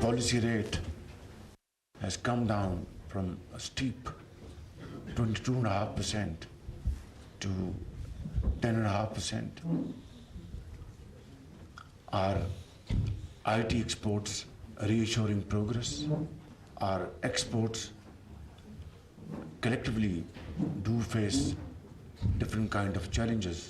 policy rate has come down from a steep 22.5% to 10.5%. Our IT exports reassuring progress. Our exports collectively do face different kind of challenges.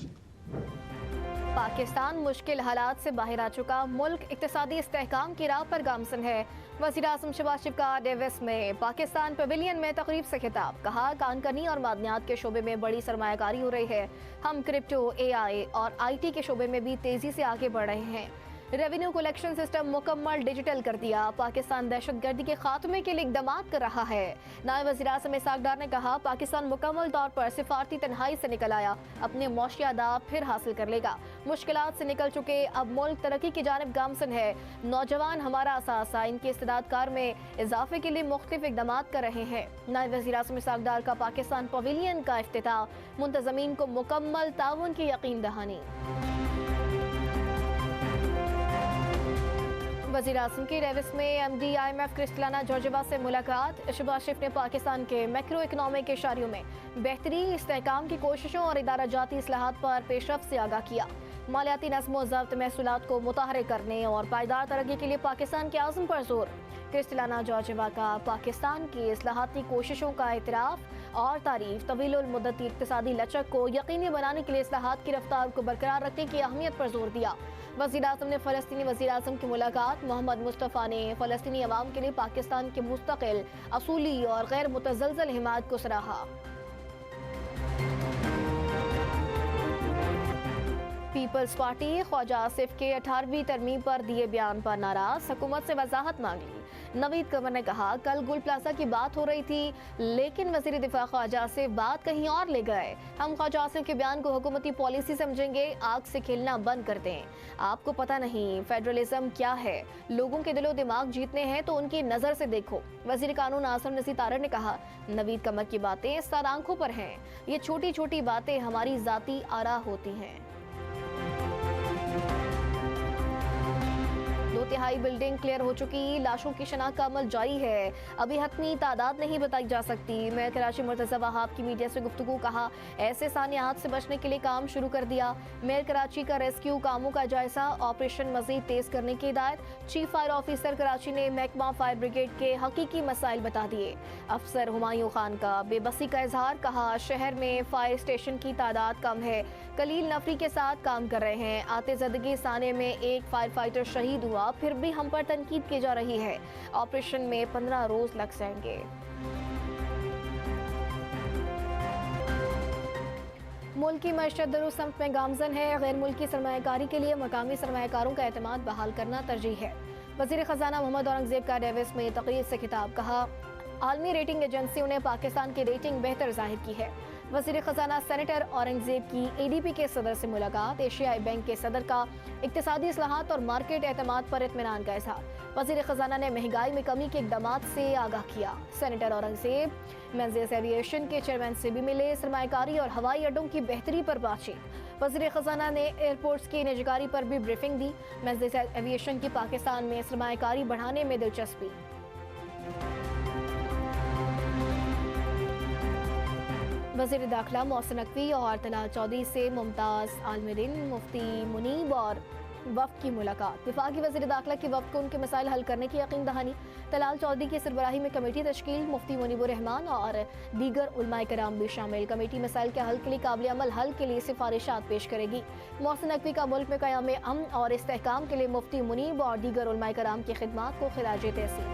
Pakistan مشکل حالات سے باہر آ چکا، ملک اقتصادی استحکام کی راہ پر گامزن ہے۔ وزیر اعظم شہباز شریف کا ڈیوس میں پاکستان پیویلین میں تقریب سے خطاب، کہا کان کنی اور معدنیات کے شعبے میں بڑی سرمایہ کاری ہو رہی ہے، ہم کرپٹو، اے آئی اور آئی ٹی کے شعبے میں بھی تیزی سے آگے بڑھ رہے ہیں۔ ریونیو کلیکشن سسٹم مکمل ڈیجیٹل کر دیا، پاکستان دہشت گردی کے خاتمے کے لیے اقدامات کر رہا ہے۔ نائب وزیر اعظم اسحاق ڈار نے کہا پاکستان مکمل طور پر سفارتی تنہائی سے نکل آیا، اپنے معاشی اہداف پھر حاصل کر لے گا، مشکلات سے نکل چکے، اب ملک ترقی کی جانب گامزن ہے، نوجوان ہمارا اثاثہ، ان کی استعداد کار میں اضافے کے لیے مختلف اقدامات کر رہے ہیں۔ نائب وزیر اعظم اسحاق ڈار کا پاکستان پیویلین کا افتتاح، منتظمین کو مکمل تعاون کی یقین دہانی۔ وزیر اعظم کی ڈیوس میں M D I M F Kristalina Georgieva سے ملاقات، شہباز شریف نے پاکستان کے میکرو اکنامک اشاریوں میں بہتری، استحکام کی کوششوں اور ادارہ جاتی اصلاحات پر پیش رفت سے آگاہ کیا۔ مالیاتی نظم و ضبط، محصولات کو متحرک کرنے اور پائیدار ترقی کے لیے پاکستان کے عزم پر زور۔ کرسٹلانا جارجیوا کا پاکستان کی اصلاحاتی کوششوں کا اعتراف اور تعریف، طویل المدتی اقتصادی لچک کو یقینی بنانے کے لیے اصلاحات کی رفتار کو برقرار رکھنے کی اہمیت پر زور دیا۔ وزیر اعظم نے فلسطینی وزیر اعظم کی ملاقات، محمد مصطفیٰ نے فلسطینی عوام کے لیے پاکستان کی مستقل، اصولی اور غیر متزلزل حمایت کو سراہا۔ پیپلز پارٹی خواجہ آصف کے 18ویں ترمیم پر دیے بیان پر ناراض، حکومت سے وضاحت مانگ لی۔ نوید قمر نے کہا کل گل پلازا کی بات ہو رہی تھی لیکن وزیر دفاع خواجہ آصف بات کہیں اور لے گئے، ہم خواجہ آصف کے بیان کو حکومتی پالیسی سمجھیں گے، آگ سے کھیلنا بند کر دیں۔ آپ کو پتہ نہیں فیڈرلزم کیا ہے، لوگوں کے دل و دماغ جیتنے ہیں تو ان کی نظر سے دیکھو۔ وزیر قانون ناصر نصیر تارڑ نے کہا نوید قمر کی باتیں سر آنکھوں پر ہیں، یہ چھوٹی چھوٹی باتیں ہماری ذاتی آرا ہوتی ہیں۔ 2/3 بلڈنگ کلیئر ہو چکی، لاشوں کی شناخت کا عمل جاری ہے، ابھی حتمی تعداد نہیں بتائی جا سکتی۔ میئر کراچی مرتضی وہاب کی میڈیا سے گفتگو، کہا ایسے سانحات سے بچنے کے لیے کام شروع کر دیا۔ میئر کراچی کا ریسکیو کاموں کا جائزہ، آپریشن مزید تیز کرنے کی ہدایت۔ چیف فائر آفیسر کراچی نے محکمہ فائر بریگیڈ کے حقیقی مسائل بتا دیے۔ افسر ہمایوں خان کا بے بسی کا اظہار، کہا شہر میں فائر اسٹیشن کی تعداد کم ہے، قلیل نفری کے ساتھ کام کر رہے ہیں۔ آتے زدگی سانے میں ایک فائر فائٹر شہید ہوا، پھر بھی ہم پر تنقید کی جا رہی ہے، آپریشن میں 15 روز لگ جائیں گے۔ ملک کی معیشت درست سمت میں گامزن ہے، غیر ملکی سرمایہ کاری کے لیے مقامی سرمایہ کاروں کا اعتماد بحال کرنا ترجیح ہے۔ وزیر خزانہ محمد اورنگزیب کا ڈیوس میں تقریر سے خطاب، کہا عالمی ریٹنگ ایجنسیوں نے پاکستان کی ریٹنگ بہتر ظاہر کی ہے۔ وزیر خزانہ سینیٹر اورنگزیب کی اے ڈی پی کے صدر سے ملاقات، ایشیائی بینک کے صدر کا اقتصادی اصلاحات اور مارکیٹ اعتماد پر اطمینان کا اظہار۔ وزیر خزانہ نے مہنگائی میں کمی کے اقدامات سے آگاہ کیا۔ سینیٹر اورنگزیب منزیز ایویشن کے چیئرمین سے بھی ملے، سرمایہ کاری اور ہوائی اڈوں کی بہتری پر بات چیت۔ وزیر خزانہ نے ایئرپورٹس کی نجکاری پر بھی بریفنگ دی۔ منزیز ایویشن کی پاکستان میں سرمایہ کاری بڑھانے میں دلچسپی۔ وزیر داخلہ محسن نقوی اور طلال چودھری سے ممتاز عالم دین مفتی منیب اور وفد کی ملاقات، وفاقی وزیر داخلہ کی وفد کو ان کے مسائل حل کرنے کی یقین دہانی۔ طلال چودھری کی سربراہی میں کمیٹی تشکیل، مفتی منیب الرحمان اور دیگر علماء کرام بھی شامل۔ کمیٹی مسائل کے حل کے لیے قابل عمل حل کے لیے سفارشات پیش کرے گی۔ محسن نقوی کا ملک میں قیام امن اور استحکام کے لیے مفتی منیب اور دیگر علماء کرام کی خدمات کو خراج تحسین۔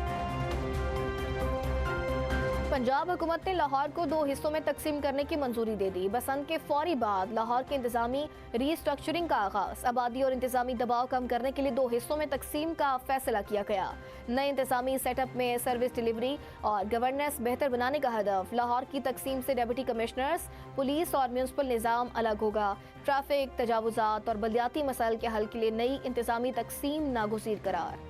پنجاب حکومت نے لاہور کو 2 حصوں میں تقسیم کرنے کی منظوری دے دی۔ بسنت کے فوری بعد لاہور کے انتظامی ری اسٹرکچرنگ کا آغاز، آبادی اور انتظامی دباؤ کم کرنے کے لیے 2 حصوں میں تقسیم کا فیصلہ کیا گیا۔ نئے انتظامی سیٹ اپ میں سروس ڈیلیوری اور گورننس بہتر بنانے کا ہدف۔ لاہور کی تقسیم سے ڈپٹی کمشنرز، پولیس اور میونسپل نظام الگ ہوگا۔ ٹریفک، تجاوزات اور بلدیاتی مسائل کے حل کے لیے نئی انتظامی تقسیم ناگزیر قرار۔